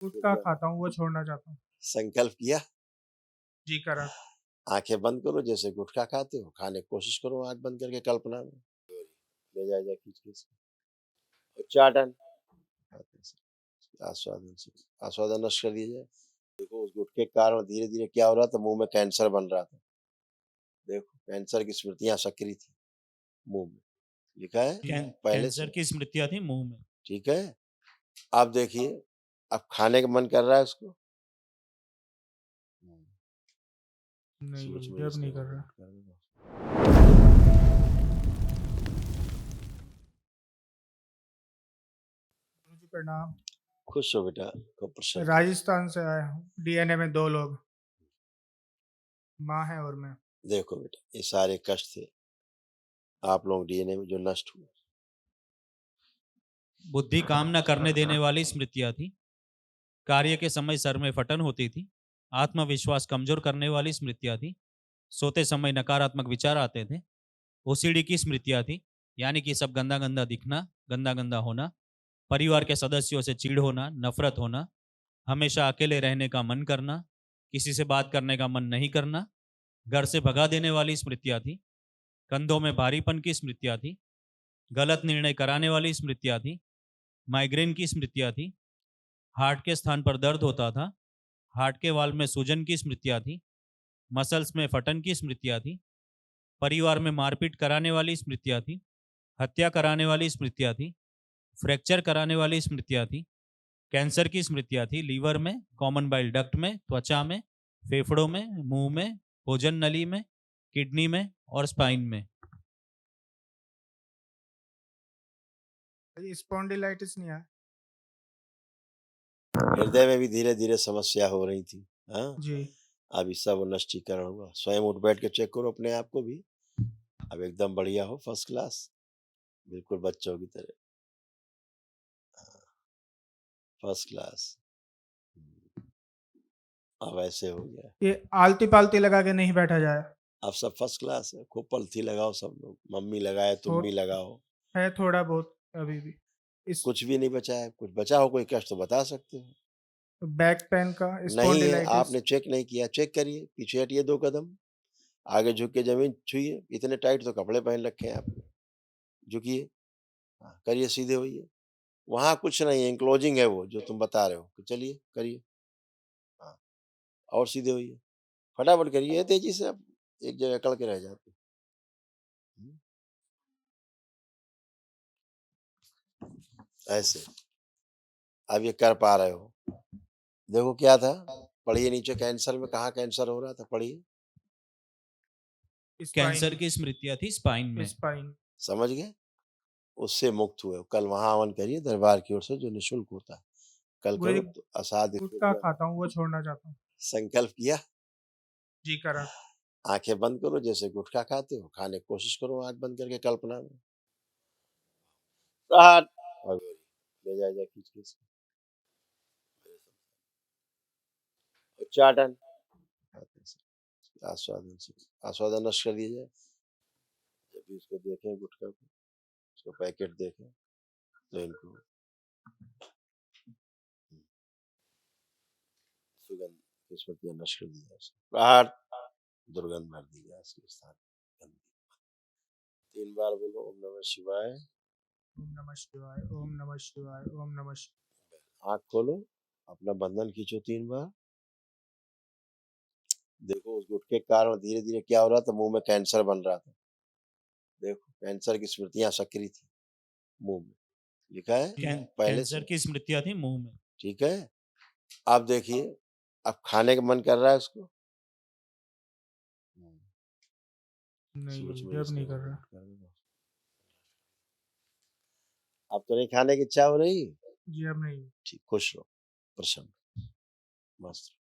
गुटखा खाता हूँ, वो छोड़ना चाहता हूँ। संकल्प किया? जी करा। आंखें बंद करो, जैसे गुटखा खाते हो खाने की कोशिश करो, आंख बंद करके कल्पना में ले जा खींच खींच के उच्चाटन आस्वादन से आस्वादन नष्ट कर दिया जाए। देखो उस गुटखे के कारण धीरे धीरे क्या हो रहा था, मुंह में कैंसर बन रहा था। देखो कैंसर की स्मृतियां सक्रिय थी मुंह में, लिखा है पहले से। कैंसर की स्मृतियां थी मुंह में। ठीक है, अब देखिए, अब खाने का मन कर रहा है उसको। नहीं सोच में मुझे अब नहीं कर रहा। गुरुजी प्रणाम। खुश हो बेटा, खूब प्रसन्न। राजस्थान से आया हूँ। डीएनए में 2 लोग, माँ है और मैं। देखो बेटा, ये सारे कष्ट थे आप लोग डीएनए में जो नष्ट हुए। बुद्धि काम न करने देने वाली स्मृतियां थी। कार्य के समय सर में फटन होती थी। आत्मविश्वास कमजोर करने वाली स्मृतियां थी। सोते समय नकारात्मक विचार आते थे। ओसीडी की स्मृतियां थी, यानी कि सब गंदा गंदा दिखना, गंदा गंदा होना, परिवार के सदस्यों से चिढ़ होना, नफरत होना, हमेशा अकेले रहने का मन करना, किसी से बात करने का मन नहीं करना, घर से भगा देने वाली स्मृतियां थी। कंधों में भारीपन की स्मृतियां थी। गलत निर्णय कराने वाली स्मृतियां थी। माइग्रेन की स्मृतियां थी। हार्ट के स्थान पर दर्द होता था। हार्ट के वाल में सूजन की स्मृतियां थी। मसल्स में फटन की स्मृतियां थी। परिवार में मारपीट कराने वाली स्मृतियां थी। हत्या कराने वाली स्मृतियां थी। फ्रैक्चर कराने वाली स्मृतियां थी। कैंसर की स्मृतियां थी लीवर में, कॉमन बाइल डक्ट में, त्वचा में, फेफड़ों में, मुंह में, भोजन नली में, किडनी में और स्पाइन में। स्पॉन्डिलाइटिस नहीं है हृदय में भी धीरे धीरे समस्या हो रही थी। हाँ, जी। अब इस सब नष्टीकरण हुआ। स्वयं उठ बैठ के चेक करो अपने आप को भी, अब एकदम बढ़िया हो, फर्स्ट क्लास, बिल्कुल बच्चों की तरह, फर्स्ट क्लास। अब ऐसे हो गया, ये आलती पालती लगा के नहीं बैठा जाए। अब सब फर्स्ट क्लास है। खूब पलथी लगाओ सब लोग, मम्मी लगाए, तुम भी लगाओ। है थोड़ा बहुत अभी भी। इस कुछ भी नहीं बचा है, कुछ बचा हो कोई कष्ट तो बता सकते हो। बैक पेन का, नहीं है, स्पॉन्डिलाइटिस। आपने चेक नहीं किया, चेक करिए, पीछे हटिए 2 कदम, आगे झुक के जमीन छुइए। इतने टाइट तो कपड़े पहन रखे हैं आपने, झुकिए, हाँ, करिए, सीधे होइए। वहाँ कुछ नहीं है, एंक्लोजिंग है वो जो तुम बता रहे हो। चलिए करिए, हाँ, और सीधे होइए, फटाफट करिए तेजी से, आप एक जगह अकड़ के रह जाते। ऐसे अब ये कर पा रहे हो। देखो क्या था, पढ़िए नीचे, कैंसर में कहाँ कैंसर हो रहा था, पढ़िए। कैंसर की स्मृतियां थी स्पाइन में। स्पाइन। समझ गए, उससे मुक्त हुए। कल वहां हवन करिए दरबार की ओर से, जो निःशुल्क होता है, कल करो तो असाध्य। गुटखा खाता हूँ, वो छोड़ना चाहता हूँ। संकल्प किया? जी करा। आंखें बंद करो, जैसे गुटखा खाते हो खाने की कोशिश करो, आंख बंद करके कल्पना में। ले जा खींच खींच के उच्चाटन आस्वादन से आस्वादन नष्ट कर दिया जाए। जब भी उसको देखें गुटखा को, उसको पैकेट देखें तो इनको सुगंध की स्मृतियां नष्ट कर दी जाए। बाहर दुर्गंध भर दी जाए उसके स्थान। 3 बार बोलो ओम नमः शिवाय, ओम नमः शिवाय, ओम नमः शिवाय, ओम नमः शिवाय। आंख खोलो, अपना बंधन खींचो 3 बार। देखो उस गुटखे के कारण धीरे धीरे क्या हो रहा था, मुंह में कैंसर बन रहा था। देखो कैंसर की स्मृतियां सक्रिय थी मुंह में, लिखा है पहले से। कैंसर की स्मृतियां थी मुंह में। ठीक है, अब देखिए, अब खाने का मन कर रहा है उसको। नहीं मुझे अब नहीं कर रहा। अब तो नहीं खाने की इच्छा हो रही? जी अब नहीं। ठीक, खुश रहो, प्रसन्न, मस्त।